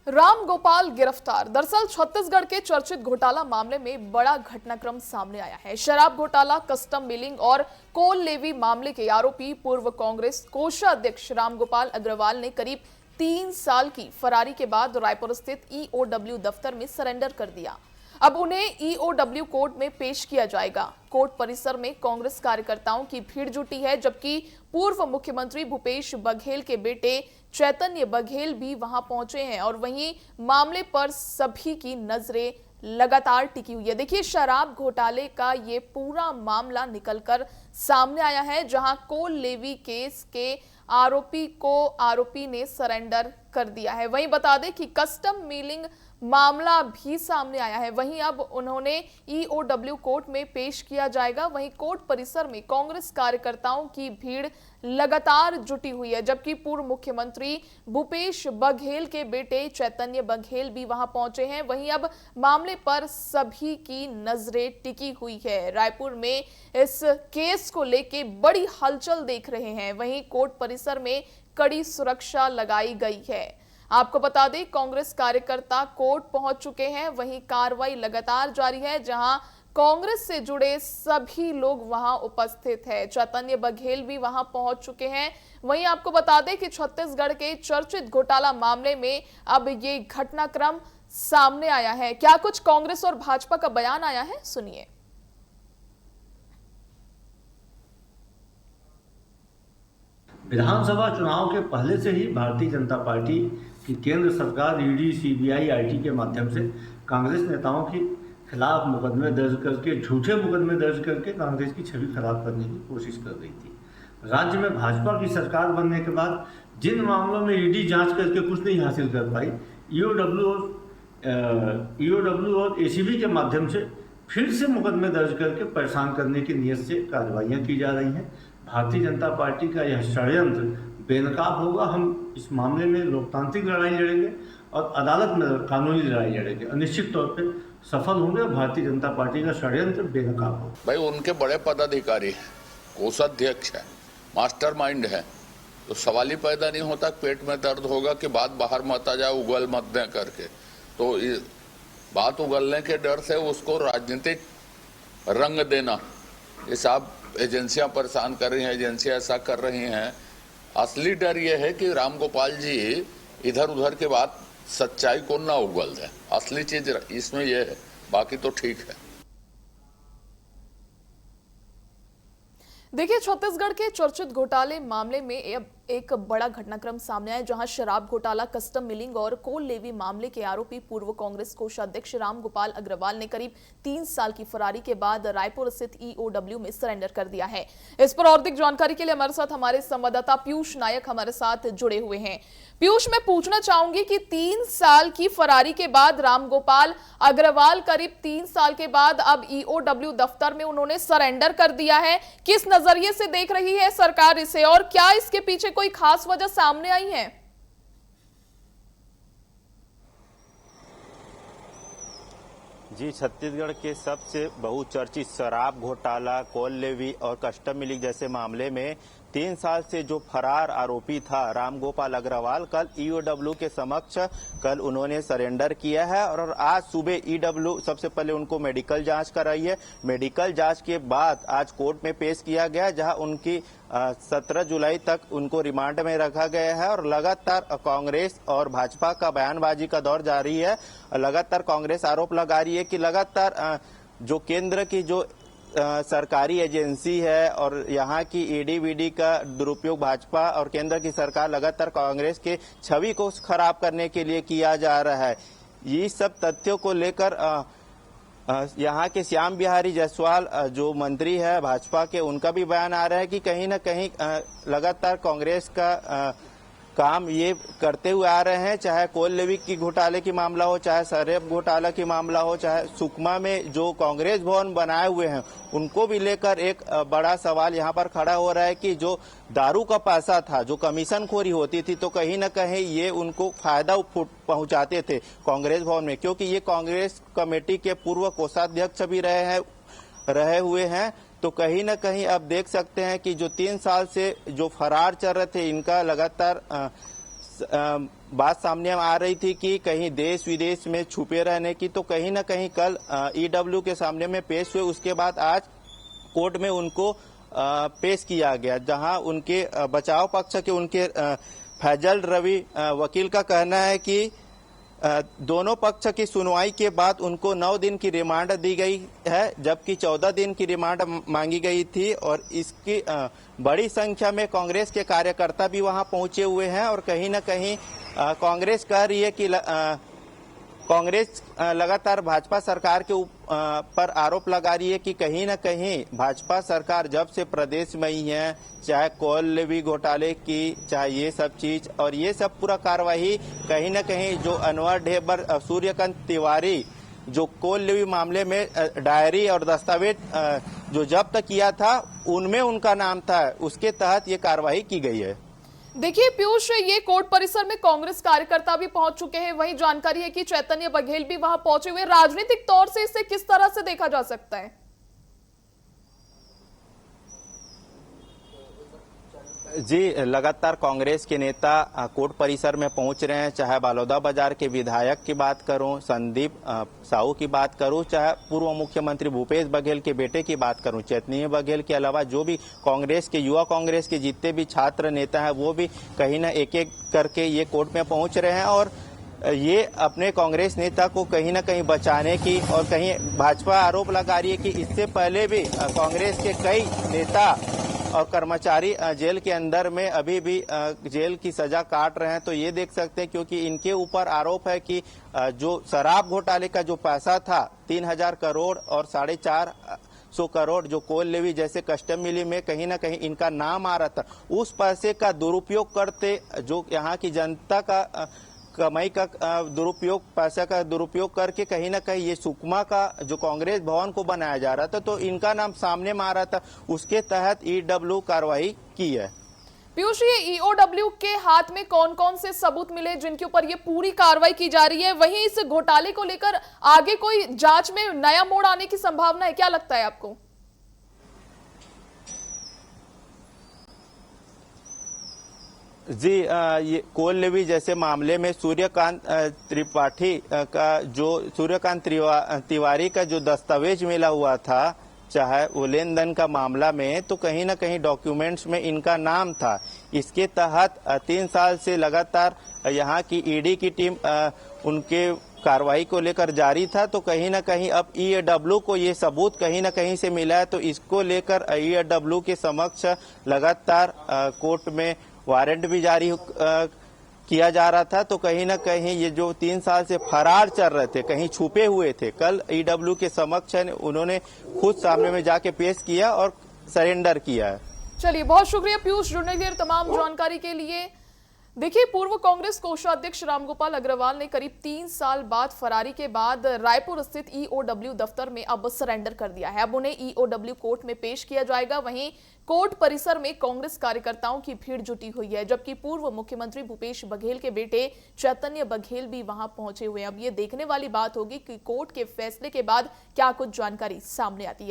राम गोपाल गिरफ्तार। दरअसल छत्तीसगढ़ के चर्चित घोटाला मामले में बड़ा घटनाक्रम सामने आया है। शराब घोटाला, कस्टम मिलिंग और कोल लेवी मामले के आरोपी पूर्व कांग्रेस कोषाध्यक्ष रामगोपाल अग्रवाल ने करीब 3 साल की फरारी के बाद रायपुर स्थित ईओडब्ल्यू दफ्तर में सरेंडर कर दिया। अब उन्हें ईओडब्ल्यू कोर्ट में पेश किया जाएगा। कोर्ट परिसर में कांग्रेस कार्यकर्ताओं की भीड़ जुटी है, जबकि पूर्व मुख्यमंत्री भूपेश बघेल के बेटे चैतन्य बघेल भी वहां पहुंचे हैं और वहीं मामले पर सभी की नजरें लगातार टिकी हुई है। देखिए, शराब घोटाले का ये पूरा मामला निकलकर सामने आया है, जहां कोल लेवी केस के आरोपी ने सरेंडर कर दिया है। वहीं बता दें कि कस्टम मिलिंग मामला भी सामने आया है। वहीं अब उन्होंने ईओडब्ल्यू कोर्ट में पेश किया जाएगा। वहीं कोर्ट परिसर में कांग्रेस कार्यकर्ताओं की भीड़ लगातार जुटी हुई है, जबकि पूर्व मुख्यमंत्री भूपेश बघेल के बेटे चैतन्य बघेल भी वहां पहुंचे हैं। वहीं अब मामले पर सभी की नजरें टिकी हुई है। रायपुर में इस केस को लेकर बड़ी हलचल देख रहे हैं। वहीं कोर्ट परिसर में कड़ी सुरक्षा लगाई गई है। आपको बता दें, कांग्रेस कार्यकर्ता कोर्ट पहुंच चुके हैं। वहीं कार्रवाई लगातार जारी है, जहां कांग्रेस से जुड़े सभी लोग वहां उपस्थित हैं। चैतन्य बघेल भी वहां पहुंच चुके हैं। वहीं आपको बता दें कि छत्तीसगढ़ के चर्चित घोटाला मामले में अब ये घटनाक्रम सामने आया है। क्या कुछ कांग्रेस और भाजपा का बयान आया है, सुनिए। विधानसभा चुनाव के पहले से ही भारतीय जनता पार्टी की केंद्र सरकार ईडी, सीबीआई, आईटी के माध्यम से कांग्रेस नेताओं के खिलाफ मुकदमे दर्ज करके, झूठे मुकदमे दर्ज करके कांग्रेस की छवि खराब करने की कोशिश कर रही थी। राज्य में भाजपा की सरकार बनने के बाद जिन मामलों में ईडी जांच करके कुछ नहीं हासिल कर पाई, ईओडब्ल्यू और एसीबी के माध्यम से फिर से मुकदमे दर्ज करके परेशान करने की नीयत से कार्रवाइयाँ की जा रही हैं। भारतीय जनता पार्टी का यह षड्यंत्र बेनकाब होगा। हम इस मामले में लोकतांत्रिक लड़ाई लड़ेंगे और अदालत में कानूनी लड़ाई लड़ेंगे और निश्चित तौर पे सफल होंगे। भारतीय जनता पार्टी का षड्यंत्र बेनकाब होगा। भाई, उनके बड़े पदाधिकारी हैं, कोषाध्यक्ष है, मास्टरमाइंड है, तो सवाल ही पैदा नहीं होता पेट में दर्द होगा कि बात बाहर मत आ जाए उगल मत दें करके। तो बात उगलने के डर से उसको राजनीतिक रंग देना, ये सब एजेंसियां परेशान कर रही हैं, एजेंसियां ऐसा कर रही हैं। असली डर यह है कि रामगोपाल जी इधर उधर के बाद सच्चाई को ना उगल दें। असली चीज इसमें यह है, बाकी तो ठीक है। देखिए, छत्तीसगढ़ के चर्चित घोटाले मामले में अब एक बड़ा घटनाक्रम सामने आया, जहां शराब घोटाला, कस्टम मिलिंग और कोल लेवी मामले के आरोपी पूर्व कांग्रेस कोषाध्यक्ष रामगोपाल अग्रवाल ने करीब 3 साल की फरारी के बाद रायपुर स्थित ईओडब्ल्यू में सरेंडर कर दिया है। इस पर और अधिक जानकारी के लिए हमारे साथ हमारे संवाददाता पीयूष नायक हमारे साथ जुड़े हुए हैं। पीयूष, मैं पूछना चाहूंगी कि 3 साल की फरारी के बाद रामगोपाल अग्रवाल करीब 3 साल के बाद अब ईओडब्ल्यू दफ्तर में उन्होंने सरेंडर कर दिया है। किस नजरिए से देख रही है सरकार इसे, और क्या इसके पीछे कोई खास वजह सामने आई है? जी, छत्तीसगढ़ के सबसे बहुचर्चित शराब घोटाला, कोल लेवी और कस्टम मिलिंग जैसे मामले में 3 साल से जो फरार आरोपी था रामगोपाल अग्रवाल, कल ईओडब्ल्यू के समक्ष कल उन्होंने सरेंडर किया है और आज सुबह ईओडब्ल्यू सबसे पहले उनको मेडिकल जांच कराई है। मेडिकल जांच के बाद आज कोर्ट में पेश किया गया, जहां उनकी 17 जुलाई तक उनको रिमांड में रखा गया है। और लगातार कांग्रेस और भाजपा का बयानबाजी का दौर जारी है। लगातार कांग्रेस आरोप लगा रही है कि लगातार जो केंद्र की जो सरकारी एजेंसी है और यहाँ की ईडी का दुरुपयोग भाजपा और केंद्र की सरकार लगातार कांग्रेस के छवि को खराब करने के लिए किया जा रहा है। ये सब तथ्यों को लेकर यहाँ के श्याम बिहारी जायसवाल जो मंत्री है भाजपा के, उनका भी बयान आ रहा है कि कहीं न कहीं लगातार कांग्रेस का काम ये करते हुए आ रहे हैं, चाहे कोल लेवी की घोटाले की मामला हो, चाहे शराब घोटाला की मामला हो, चाहे सुकमा में जो कांग्रेस भवन बनाए हुए हैं उनको भी लेकर एक बड़ा सवाल यहाँ पर खड़ा हो रहा है कि जो दारू का पैसा था, जो कमीशन खोरी होती थी, तो कहीं न कहीं ये उनको फायदा पहुंचाते थे कांग्रेस भवन में, क्योंकि ये कांग्रेस कमेटी के पूर्व कोषाध्यक्ष भी रहे हुए हैं। तो कहीं न कहीं अब देख सकते हैं कि जो 3 साल से जो फरार चल रहे थे, इनका लगातार बात सामने आ रही थी कि कहीं देश विदेश में छुपे रहने की, तो कहीं ना कहीं कल ईडब्ल्यू के सामने में पेश हुए, उसके बाद आज कोर्ट में उनको पेश किया गया, जहां उनके बचाव पक्ष के उनके फैजल रवि वकील का कहना है कि दोनों पक्ष की सुनवाई के बाद उनको 9 दिन की रिमांड दी गई है, जबकि 14 दिन की रिमांड मांगी गई थी। और इसकी बड़ी संख्या में कांग्रेस के कार्यकर्ता भी वहां पहुंचे हुए हैं और कहीं न कहीं कांग्रेस कह रही है कि कांग्रेस लगातार भाजपा सरकार के पर आरोप लगा रही है कि कहीं न कहीं भाजपा सरकार जब से प्रदेश में ही है, चाहे कोल लेवी घोटाले की, चाहे ये सब चीज और ये सब पूरा कार्रवाई कहीं न कहीं जो अनवर ढेबर, सूर्यकांत तिवारी जो कोल लेवी मामले में डायरी और दस्तावेज जो जब्त किया था उनमें उनका नाम था, उसके तहत ये कार्रवाई की गई है। देखिए पीयूष, ये कोर्ट परिसर में कांग्रेस कार्यकर्ता भी पहुंच चुके हैं, वहीं जानकारी है कि चैतन्य बघेल भी वहां पहुंचे हुए। राजनीतिक तौर से इसे किस तरह से देखा जा सकता है? जी, लगातार कांग्रेस के नेता कोर्ट परिसर में पहुंच रहे हैं, चाहे बालोदा बाजार के विधायक की बात करूं, संदीप साहू की बात करूं, चाहे पूर्व मुख्यमंत्री भूपेश बघेल के बेटे की बात करूं, चैतन्य बघेल के अलावा जो भी कांग्रेस के युवा कांग्रेस के जितने भी छात्र नेता हैं वो भी कहीं ना एक करके ये कोर्ट में पहुंच रहे हैं और ये अपने कांग्रेस नेता को कहीं ना कहीं बचाने की, और कहीं भाजपा आरोप लगा रही है कि इससे पहले भी कांग्रेस के कई नेता और कर्मचारी जेल के अंदर में अभी भी जेल की सजा काट रहे हैं। तो ये देख सकते हैं क्योंकि इनके ऊपर आरोप है कि जो शराब घोटाले का जो पैसा था 3000 करोड़ और 450 करोड़ जो कोल लेवी जैसे कस्टम मिली में कहीं ना कहीं इनका नाम आ रहा था, उस पैसे का दुरुपयोग करते जो यहाँ की जनता का कमाई का दुरुपयोग, पैसा का दुरुपयोग करके कहीं ना कहीं ये सुकमा का जो कांग्रेस भवन को बनाया जा रहा था तो इनका नाम सामने में आ रहा था, उसके तहत ईडब्ल्यू कार्रवाई की है। पीयूष, ये ईओडब्ल्यू के हाथ में कौन कौन से सबूत मिले जिनके ऊपर ये पूरी कार्रवाई की जा रही है? वहीं इस घोटाले को लेकर आगे कोई जांच में नया मोड़ आने की संभावना है, क्या लगता है आपको? जी, ये कोल लेवी जैसे मामले में सूर्यकांत त्रिपाठी का जो सूर्यकांत तिवारी का जो दस्तावेज मिला हुआ था, चाहे वो लेन देन का मामला में, तो कहीं ना कहीं डॉक्यूमेंट्स में इनका नाम था। इसके तहत 3 साल से लगातार यहाँ की ईडी की टीम उनके कार्रवाई को लेकर जारी था। तो कहीं ना कहीं अब ईडब्ल्यू को ये सबूत कहीं ना कहीं से मिला है, तो इसको लेकर ईडब्ल्यू के समक्ष लगातार कोर्ट में वारंट भी जारी किया जा रहा था। तो कहीं ना कहीं ये जो 3 साल से फरार चल रहे थे, कहीं छुपे हुए थे, कल ईडब्ल्यू के समक्ष उन्होंने खुद सामने में जाके पेश किया और सरेंडर किया है। चलिए, बहुत शुक्रिया पीयूष जुड़ने के लिए, तमाम जानकारी के लिए। देखिए, पूर्व कांग्रेस कोषाध्यक्ष रामगोपाल अग्रवाल ने करीब 3 साल बाद फरारी के बाद रायपुर स्थित ईओडब्ल्यू दफ्तर में अब सरेंडर कर दिया है। अब उन्हें ईओडब्ल्यू कोर्ट में पेश किया जाएगा। वहीं कोर्ट परिसर में कांग्रेस कार्यकर्ताओं की भीड़ जुटी हुई है, जबकि पूर्व मुख्यमंत्री भूपेश बघेल के बेटे चैतन्य बघेल भी वहां पहुंचे हुए हैं। अब ये देखने वाली बात होगी कि कोर्ट के फैसले के बाद क्या कुछ जानकारी सामने आती है।